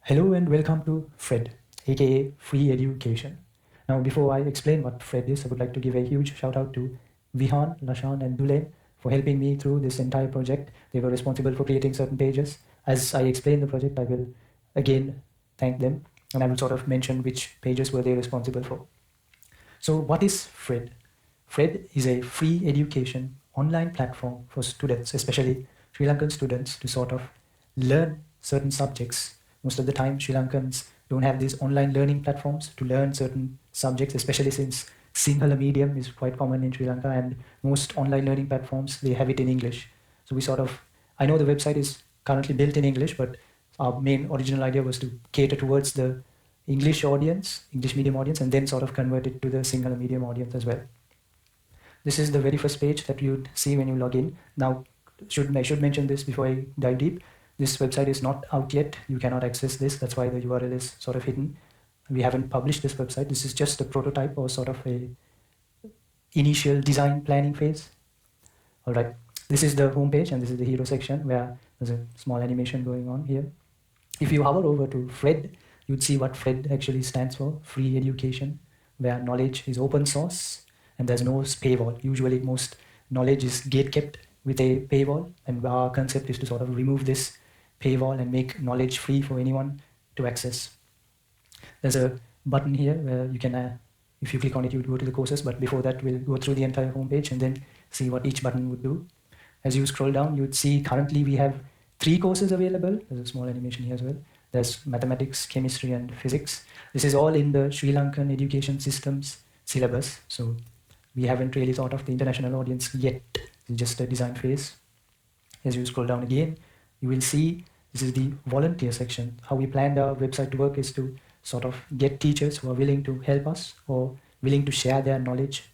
Hello and welcome to Fred, aka Free Education. Now, before I explain what Fred is, I would like to give a huge shout out to Vihan, Lashan, and Dule for helping me through this entire project. They were responsible for creating certain pages. As I explain the project, I will again thank them and I will sort of mention which pages were they responsible for. So, what is Fred? Fred is a free education online platform for students, especially Sri Lankan students, to sort of learn certain subjects. Most of the time, Sri Lankans don't have these online learning platforms to learn certain subjects, especially since Sinhala medium is quite common in Sri Lanka, and most online learning platforms they have it in English. So we sort of, I know the website is currently built in English, but our main original idea was to cater towards the English audience, English medium audience, and then sort of convert it to the Sinhala medium audience as well. This is the very first page that you'd see when you log in. Now, I should mention this before I dive deep. This website is not out yet. You cannot access this. That's why the URL is sort of hidden. We haven't published this website. This is just a prototype or sort of a initial design planning phase. All right. This is the home page and this is the hero section where there's a small animation going on here. If you hover over to Fred, you'd see what Fred actually stands for, free education, where knowledge is open source and there's no paywall. Usually most knowledge is gate kept with a paywall, and our concept is to sort of remove this paywall and make knowledge free for anyone to access. There's a button here where you can, if you click on it, you would go to the courses, but before that, we'll go through the entire homepage and then see what each button would do. As you scroll down, you would see currently we have 3 courses available. There's a small animation here as well. There's mathematics, chemistry, and physics. This is all in the Sri Lankan education systems syllabus. So we haven't really thought of the international audience yet. It's just a design phase. As you scroll down again, you will see this is the volunteer section. How we planned our website to work is to sort of get teachers who are willing to help us or willing to share their knowledge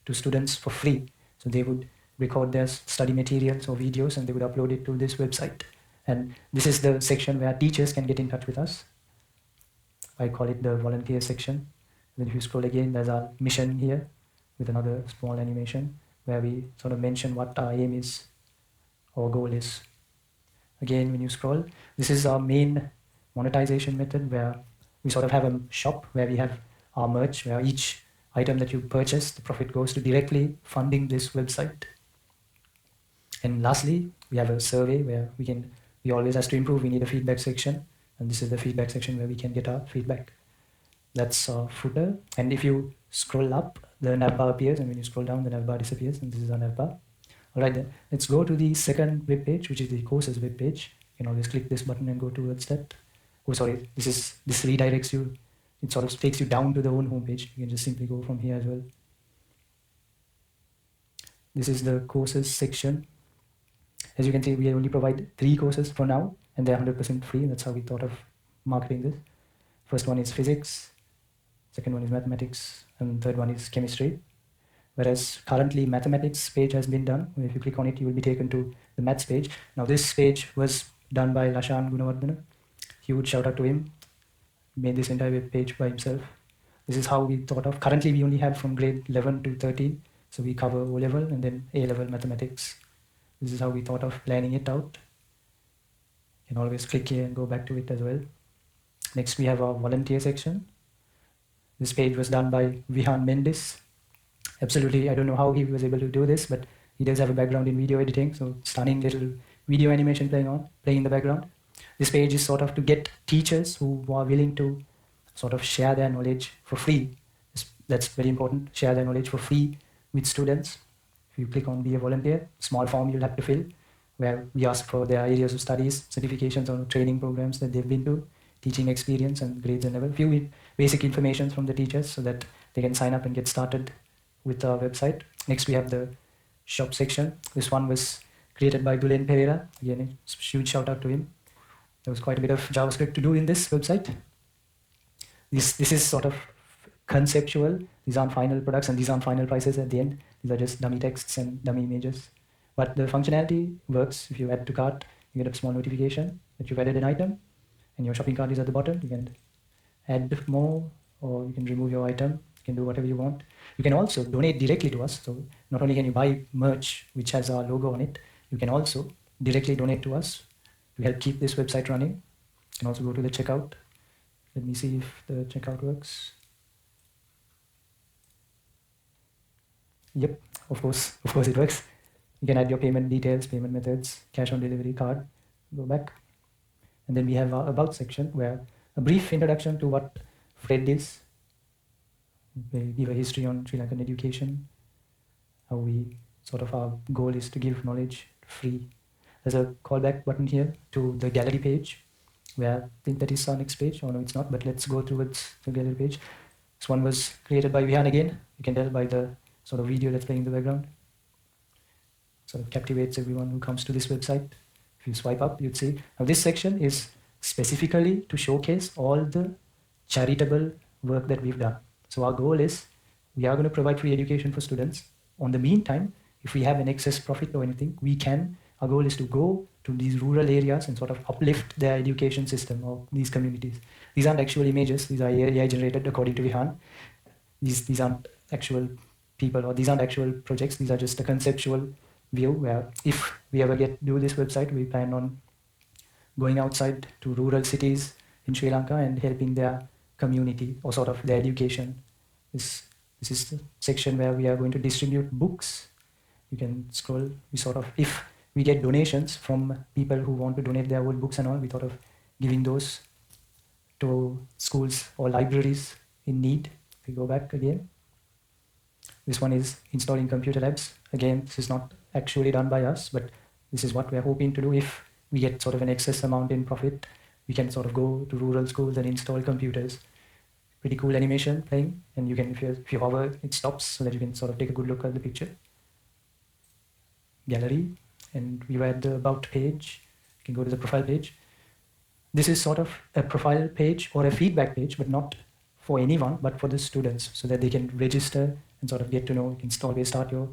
to students for free. So they would record their study materials or videos and they would upload it to this website. And this is the section where teachers can get in touch with us. I call it the volunteer section. Then if you scroll again, there's our mission here with another small animation where we sort of mention what our aim is or goal is. Again, when you scroll, this is our main monetization method where we sort of have a shop where we have our merch, where each item that you purchase, the profit goes to directly funding this website. And lastly, we have a survey where we always have to improve. We need a feedback section. And this is the feedback section where we can get our feedback. That's our footer. And if you scroll up, the navbar appears. And when you scroll down, the navbar disappears. And this is our navbar. All right, then let's go to the second web page, which is the courses web page. You can always click this button and go towards that. Oh, sorry, this redirects you. It sort of takes you down to the own homepage. You can just simply go from here as well. This is the courses section. As you can see, we only provide 3 courses for now, and they're 100% free. That's how we thought of marketing this. First one is physics, second one is mathematics, and third one is chemistry. Whereas currently mathematics page has been done. If you click on it, you will be taken to the maths page. Now this page was done by Lashan Gunawardana. Huge shout out to him. He made this entire web page by himself. This is how we thought of. Currently we only have from grade 11 to 13. So we cover O level and then A level mathematics. This is how we thought of planning it out. You can always click here and go back to it as well. Next we have our volunteer section. This page was done by Vihan Mendes. Absolutely, I don't know how he was able to do this, but he does have a background in video editing, so stunning little video animation playing in the background. This page is sort of to get teachers who are willing to sort of share their knowledge for free. That's very important, share their knowledge for free with students. If you click on be a volunteer, small form you'll have to fill, where we ask for their areas of studies, certifications or training programs that they've been to, teaching experience and grades and level, few basic information from the teachers so that they can sign up and get started with our website. Next we have the shop section. This one was created by Dulen Pereira. Again, a huge shout out to him. There was quite a bit of JavaScript to do in this website. This is sort of conceptual. These aren't final products and these aren't final prices at the end. These are just dummy texts and dummy images. But the functionality works. If you add to cart, you get a small notification that you've added an item and your shopping cart is at the bottom. You can add more or you can remove your item. You can do whatever you want. You can also donate directly to us. So not only can you buy merch, which has our logo on it, you can also directly donate to us to help keep this website running. You can also go to the checkout. Let me see if the checkout works. Yep, of course it works. You can add your payment details, payment methods, cash on delivery card, go back. And then we have our about section where a brief introduction to what Fred is. We give a history on Sri Lankan education, how we sort of our goal is to give knowledge free. There's a callback button here to the gallery page where I think that is our next page. Oh no, it's not, but let's go towards the gallery page. This one was created by Vihan again. You can tell by the sort of video that's playing in the background. Sort of captivates everyone who comes to this website. If you swipe up, you'd see. Now this section is specifically to showcase all the charitable work that we've done. So our goal is we are going to provide free education for students. On the meantime, if we have an excess profit or anything, our goal is to go to these rural areas and sort of uplift their education system or these communities. These aren't actual images, these are AI generated according to Vihan. These aren't actual people or these aren't actual projects, these are just a conceptual view where if we ever do this website, we plan on going outside to rural cities in Sri Lanka and helping their community or sort of their education. This is the section where we are going to distribute books. You can scroll, if we get donations from people who want to donate their old books and all, we thought of giving those to schools or libraries in need. If we go back again, this one is installing computer labs. Again, this is not actually done by us, but this is what we're hoping to do. If we get sort of an excess amount in profit, we can sort of go to rural schools and install computers. Pretty cool animation playing, and you can, if you hover, it stops so that you can sort of take a good look at the picture. Gallery, and we were at the about page. You can go to the profile page. This is sort of a profile page or a feedback page, but not for anyone, but for the students, so that they can register and sort of get to know. You can always start your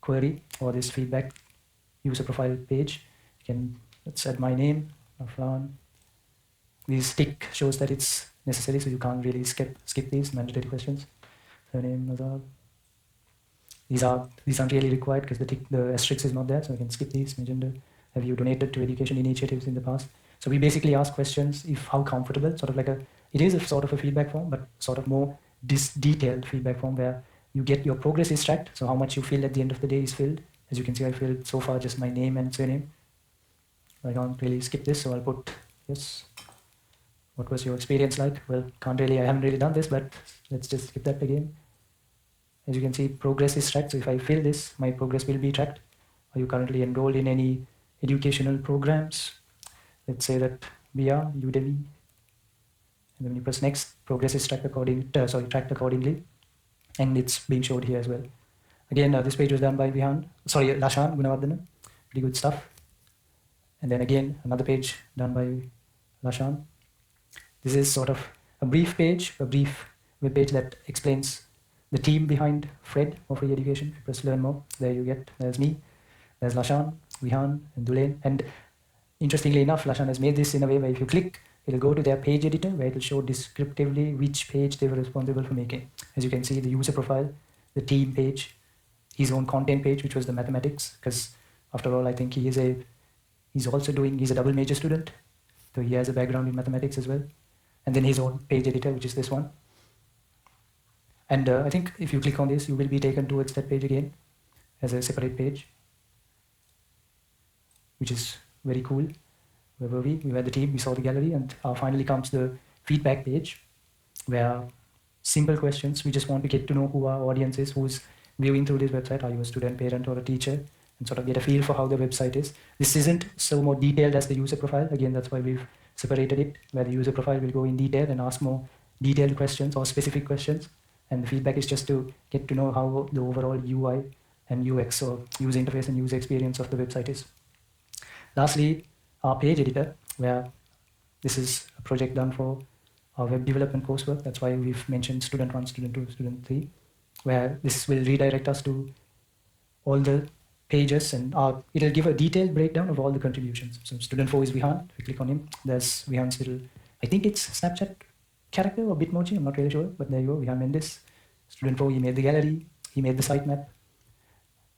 query or this feedback user profile page. You can, let's add my name, Aflan. This tick shows that it's necessary, so you can't really skip these mandatory questions. Surname, Nazar. These aren't really required because the asterisk is not there, so you can skip these. My gender. Have you donated to education initiatives in the past? So we basically ask questions how comfortable, sort of like it is a sort of a feedback form, but sort of more detailed feedback form where you get your progress is tracked. So how much you feel at the end of the day is filled. As you can see, I filled so far just my name and surname. I can't really skip this, so I'll put yes. What was your experience like? Well, I haven't really done this, but let's just skip that again. As you can see, progress is tracked. So if I fill this, my progress will be tracked. Are you currently enrolled in any educational programs? Let's say that we are Udemy. And then when you press next, progress is tracked accordingly. And it's being showed here as well. Again, this page was done by Lashan Gunawardana. Pretty good stuff. And then again, another page done by Lashan. This is sort of a brief web page that explains the team behind Fred for free education. If you press learn more, there's me, there's Lashan, Vihan, and Dulain. And interestingly enough, Lashan has made this in a way where if you click, it'll go to their page editor where it'll show descriptively which page they were responsible for making. As you can see, the user profile, the team page, his own content page, which was the mathematics, because after all, I think he's a double major student, so he has a background in mathematics as well. And then his own page editor, which is this one. And I think if you click on this, you will be taken towards that page again as a separate page, which is very cool. Where were we? We were the team, we saw the gallery, and finally comes the feedback page, where simple questions. We just want to get to know who our audience is, who's viewing through this website. Are you a student, parent, or a teacher? And sort of get a feel for how the website is. This isn't so more detailed as the user profile. Again, that's why we've separated it, where the user profile will go in detail and ask more detailed questions or specific questions. And the feedback is just to get to know how the overall UI and UX, or user interface and user experience of the website is. Lastly, our page editor, where this is a project done for our web development coursework. That's why we've mentioned student 1, student 2, student 3, where this will redirect us to all the pages, and it'll give a detailed breakdown of all the contributions. So student 4 is Vihan. If you click on him, there's Vihan's little, I think it's Snapchat character or Bitmoji, I'm not really sure, but there you go, Vihan Mendes. Student 4, he made the gallery, he made the sitemap,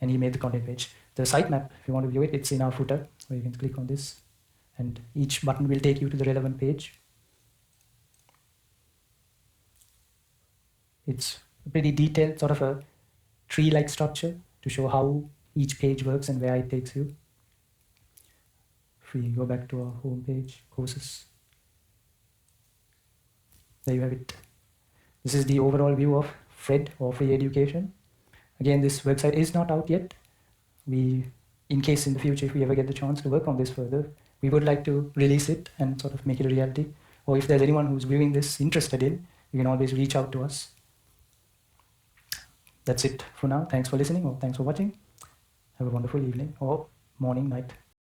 and he made the content page. The sitemap, if you want to view it, it's in our footer, where you can click on this, and each button will take you to the relevant page. It's a pretty detailed, sort of a tree-like structure to show how each page works and where it takes you. If we go back to our home page, courses, there you have it. This is the overall view of FRED, or Free Education. Again, this website is not out yet. In case in the future, if we ever get the chance to work on this further, we would like to release it and sort of make it a reality. Or if there's anyone who's viewing this interested in, you can always reach out to us. That's it for now. Thanks for listening, or thanks for watching. Have a wonderful evening or morning, night.